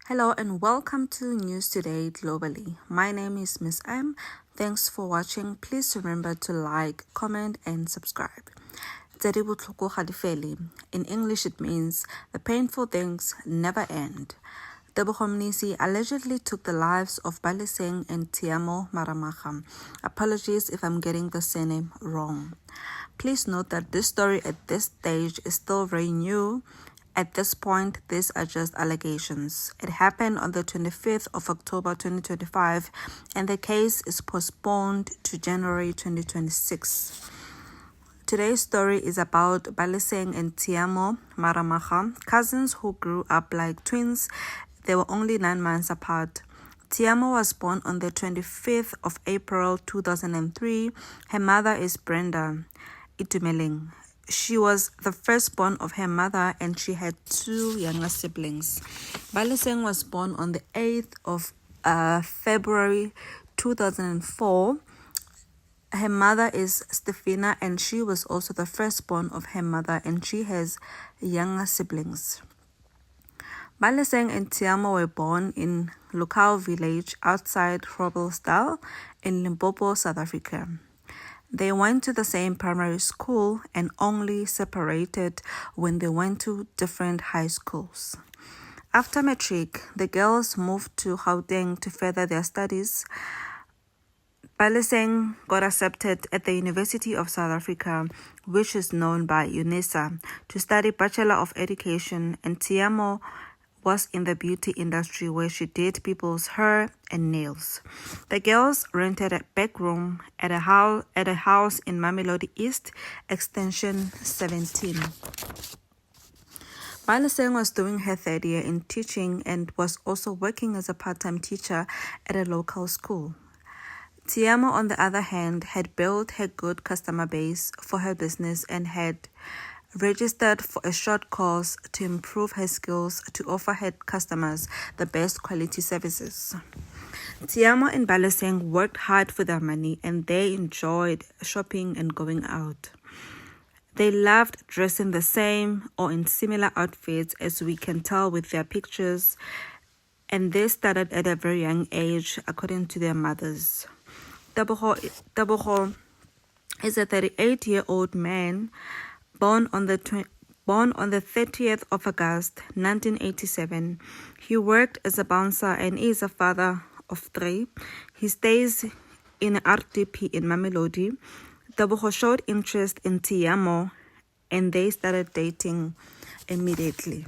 Hello and welcome to News Today Globally. My name is Miss M. Thanks for watching. Please remember to like, comment, and subscribe. Tse di botlhoko ga di fele. In English, it means the painful things never end. Tebogo Mnisi allegedly took the lives of Baleseng and Tshiamo Rest. Apologies if I'm getting the surname wrong. Please note that this story at this stage is still very new. At this point, these are just allegations. It happened on the 25th of October 2025, and the case is postponed to January 2026. Today's story is about Baleseng and Tshiamo Rest, cousins who grew up like twins. They were only 9 months apart. Tshiamo was born on the 25th of April 2003. Her mother is Brenda Itumeleng. She was the firstborn of her mother and she had 2 younger siblings. Baleseng was born on the 8th of February 2004. Her mother is Stefina and she was also the firstborn of her mother and she has younger siblings. Baleseng and Tshiamo were born in Lukau village outside Groblersdal in Limpopo, South Africa. They went to the same primary school and only separated when they went to different high schools. After matric, the girls moved to Gauteng to further their studies. Baleseng got accepted at the University of South Africa, which is known by UNISA, to study Bachelor of Education, and Tshiamo was in the beauty industry where she did people's hair and nails. The girls rented a back room at a house in Mamelodi East, extension 17. Baleseng was doing her 3rd year in teaching and was also working as a part-time teacher at a local school. Tshiamo, on the other hand, had built her good customer base for her business and had registered for a short course to improve her skills to offer her customers the best quality services. Tshiamo and Baleseng worked hard for their money and they enjoyed shopping and going out. They loved dressing the same or in similar outfits, as we can tell with their pictures, and they started at a very young age according to their mothers. Tebogo is a 38-year-old man born on the 30th of August 1987. He worked as a bouncer and is a father of 3. He stays in RDP in Mamelodi. Tebogo showed interest in Tshiamo and they started dating immediately.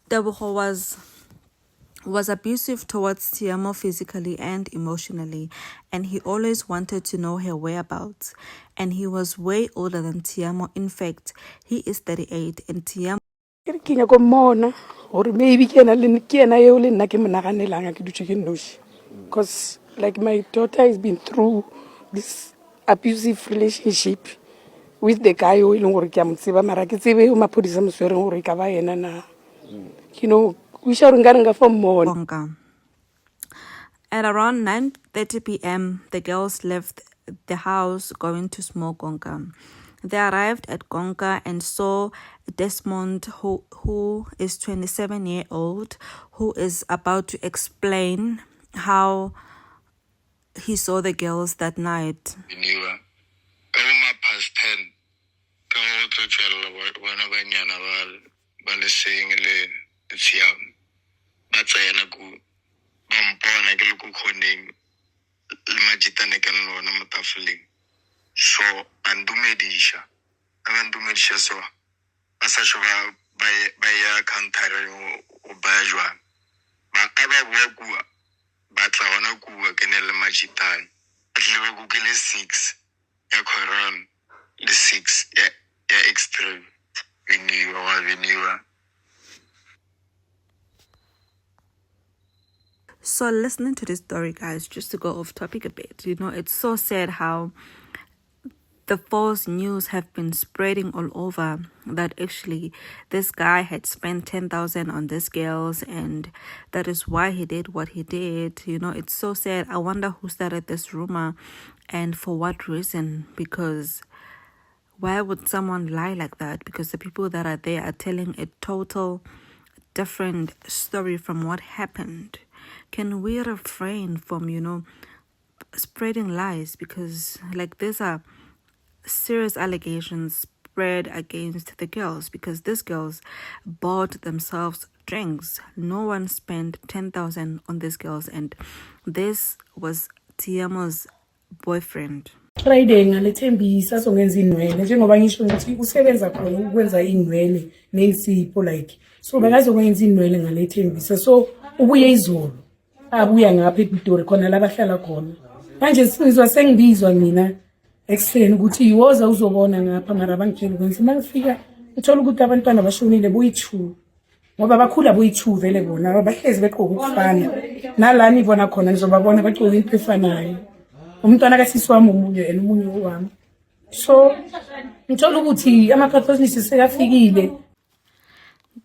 Tebogo was abusive towards Tshiamo physically and emotionally, and he always wanted to know her whereabouts. And he was way older than Tshiamo. In fact, he is 38 and Tshiamo. Because like my daughter has been through this abusive relationship with the guy who we shall for more. At around 9:30 p.m., the girls left the house going to smoke gonka. They arrived at gonka and saw Desmond, who is 27-year-old, who is about to explain how he saw the girls that night. Past 10, batsayana ku bampona ke le ko khoneng le majitane ka lona mo tafoleng so andumedisha so ba sa shoba ba ya counter o ba jwa ba aba bua kua ba tla ona kua ke ne le majitane a tle ba google 6 ya coron le 6 ya extreme veniwa. So listening to this story, guys, just to go off topic a bit, it's so sad how the false news have been spreading all over that actually this guy had spent 10,000 on these girls and that is why he did what he did. It's so sad. I wonder who started this rumor and for what reason, because why would someone lie like that? Because the people that are there are telling a total different story from what happened? Can we refrain from, spreading lies? Because, like, these are serious allegations spread against the girls, because these girls bought themselves drinks. No one spent 10,000 on these girls, and this was Tshiamo's boyfriend. Friday ngalethembisa songenza inwele njengoba ngisho ukuthi usebenza khona ukwenza inwele nensipho like so bekazokwenza inwele ngalethembisa so ubuye izolo abuya ngapha ePitori khona labahlala khona manje sizwa sengibizwa mina ekseni ukuthi iwoza uzobona ngapha mara bangitshela ukuthi mangifika uthola ukuthi abantwana bashonile boyi2 ngoba bakhula boyi2 vele bona bahlezi beqoqa ukufana nalani ibona khona ngizobabona beqoqa into efanayo umntwana kasisi wami umunye and umunye wami so ngithola ukuthi ama-pathologist sekafikile.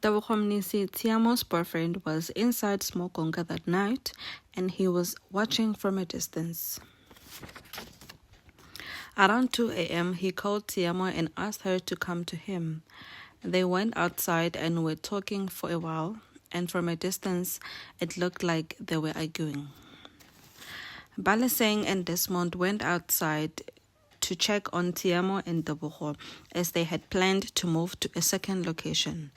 Tebogo Mnisi, Tshiamo's boyfriend, was inside Smokonga that night and he was watching from a distance. Around 2 a.m., he called Tshiamo and asked her to come to him. They went outside and were talking for a while, and from a distance, it looked like they were arguing. Baleseng and Desmond went outside to check on Tshiamo and Tebogo as they had planned to move to a second location.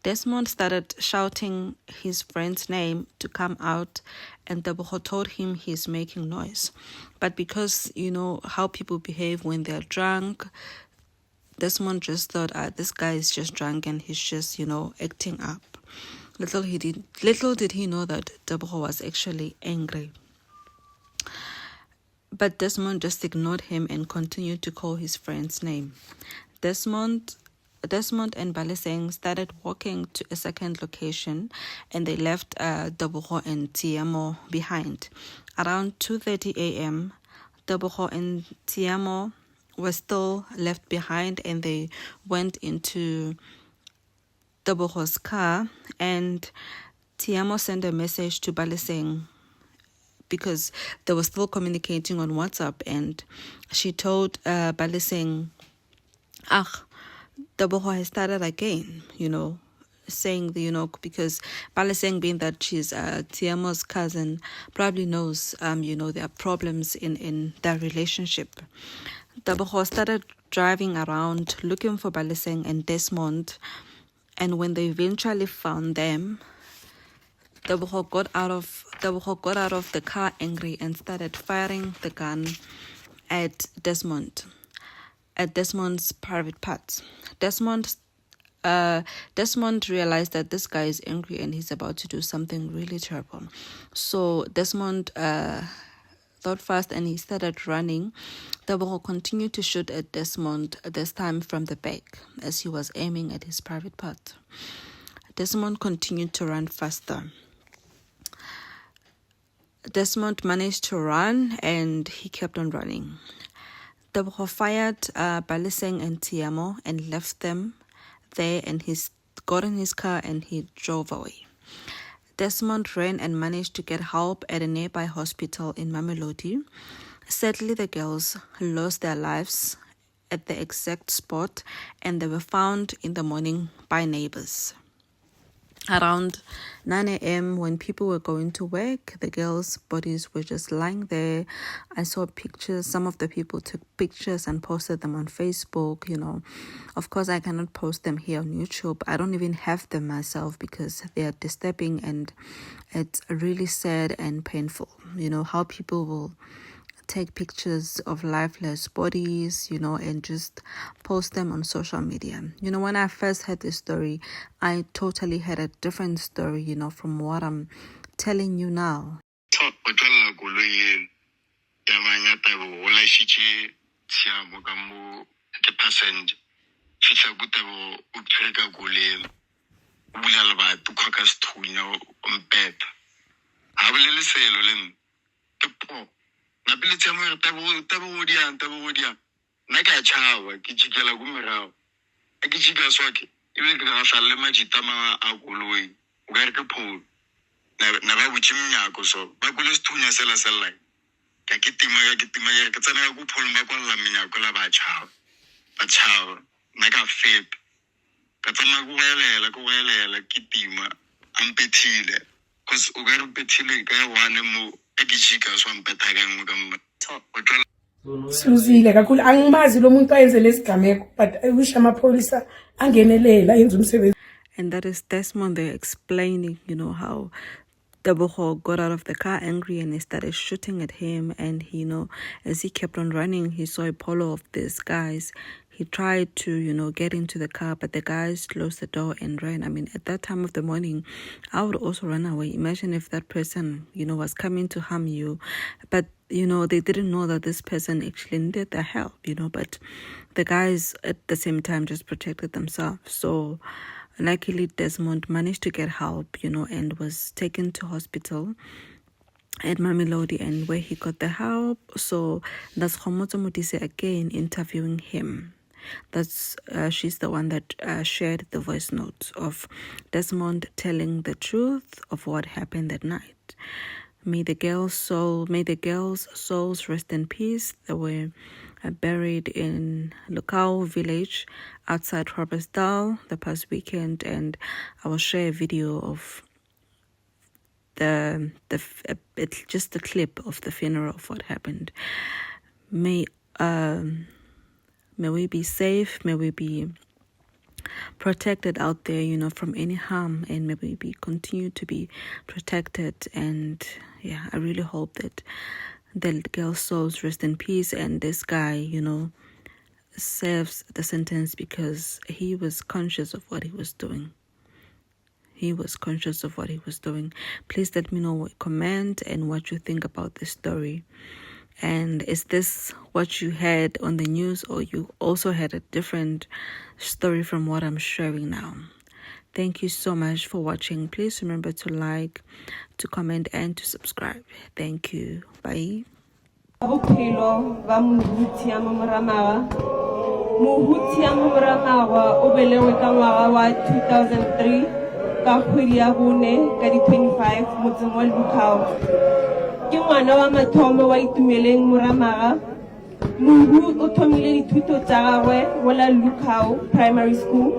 Desmond started shouting his friend's name to come out, and Tebogo told him he's making noise. But because you know how people behave when they're drunk, Desmond just thought, this guy is just drunk and he's just, acting up. Little did he know that Tebogo was actually angry. But Desmond just ignored him and continued to call his friend's name. Desmond and Baleseng started walking to a second location, and they left Tebogo and Tshiamo behind. Around 2:30 a.m., Tebogo and Tshiamo were still left behind, and they went into Tebogo's car, and Tshiamo sent a message to Baleseng because they were still communicating on WhatsApp, and she told Baleseng, Tebogo has started again, saying, because Baleseng, being that she's Tshiamo's cousin, probably knows, there are problems in their relationship. Tebogo started driving around looking for Baleseng and Desmond, and when they eventually found them, Tebogo got out of the car angry and started firing the gun at Desmond's private parts. Desmond realized that this guy is angry and he's about to do something really terrible. So Desmond thought fast and he started running. Tebogo continued to shoot at Desmond, this time from the back, as he was aiming at his private part. Desmond continued to run faster. Desmond managed to run and he kept on running. Tebogo fired Baleseng and Tshiamo and left them there, and he got in his car and he drove away. Desmond ran and managed to get help at a nearby hospital in Mamelodi. Sadly, the girls lost their lives at the exact spot, and they were found in the morning by neighbors. Around 9 a.m., when people were going to work, the girls' bodies were just lying there. I saw pictures. Some of the people took pictures and posted them on Facebook, Of course, I cannot post them here on YouTube. I don't even have them myself because they are disturbing, and it's really sad and painful, how people will take pictures of lifeless bodies, and just post them on social media. When I first heard this story, I totally had a different story, from what I'm telling you now. Napile Tshiamo Tebogo diang. Naka chawa ke jikela go merao. Ke jika swake. Ile ke ga sala majita ma a goloi. O ga re ke pholo. Na ba butse mnyako so. Ba kule sethunya sela. Ka ke tima ke tsena go pholo ba kwalla mnyako la ba chawa. Ba chawa. Naka fep. Ka tsena go elela ke tima. ampethile because o ka re pethile ka one mo a ke jika so ampetha ka ngwe ka mo Siluzile kakhulu angimazi lo muntu ayenze lesigameko but I wish amapholisa angenelela yenza umsebenzi. And that is Desmond there explaining, how Tebogo got out of the car angry and he started shooting at him. And as he kept on running, he saw a polo of these guys. He tried to, get into the car, but the guys closed the door and ran. I mean, at that time of the morning, I would also run away. Imagine if that person, was coming to harm you. But, they didn't know that this person actually needed the help, but the guys at the same time just protected themselves. So luckily, Desmond managed to get help, and was taken to hospital at Mamelodi, and where he got the help. So that's Khomotso Modise again interviewing him. That's she's the one that shared the voice notes of Desmond telling the truth of what happened that night. May the girls' souls rest in peace. They were buried in Lukau village outside Groblersdal the past weekend, and I will share a video of just the clip of the funeral of what happened. May we be safe, may we be protected out there, from any harm, and may we continue to be protected. And yeah, I really hope that the girl's souls rest in peace, and this guy, serves the sentence because he was conscious of what he was doing. Please let me know, comment, and what you think about this story. And is this what you had on the news, or you also had a different story from what I'm sharing now? Thank you so much for watching. Please remember to like, to comment, and to subscribe. Thank you. Bye. Bophelo ba Tshiamo Rest o belegwe ka ngwaga wa 2003 ka kgwedi ya bone ka di 25 motseng wa Lukau. Ke ngwana wa mathomo wa Itumeleng Moramaga. Mohu o thomile dithuto tsa gagwe go la Lukau Primary School.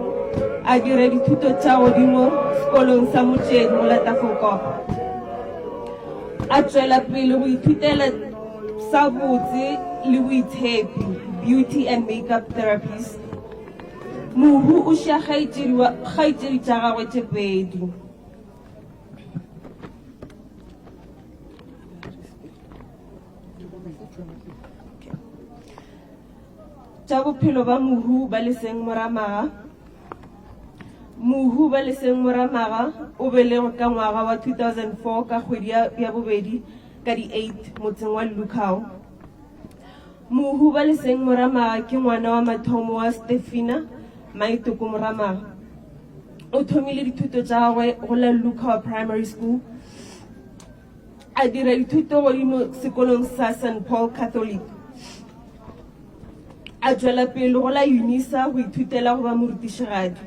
A dire dithuto tsa godimo sekolong sa Motšedi mo la Tafelkop. A tswela pele go ithutela sa botse le boitshepi, beauty and makeup therapist. Mohu o sia kgaitsedi tsa gagwe tse pedi. Tsa bophelo ba Mohu Baleseng Moramaga o belegwe ka ngwaga wa 2004 ka kgwedi ya bobedi ka di 8 motseng wa Lukau. Mohu Baleseng Moramaga ke ngwana wa mathomo wa Stefina Maitoko Moramaga. O thomile dithuto tsa gagwe go la Lukau Primary School. A dira dithuto godimo sekolong sa St. Paul Catholic. A tswela pele go la Unisa go ithutela go ba morutišigadi.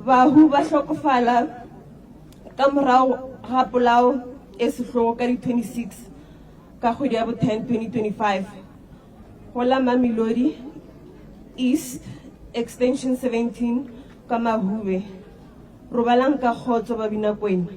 Bahu ba hlokofala ka morago ga polao e sehlogo ka di 26 ka kgwedi ya bo 10 2025 go la Mamelodi East Extension 17 ka Mahube. Robalang ka kgotso ba Binakwena.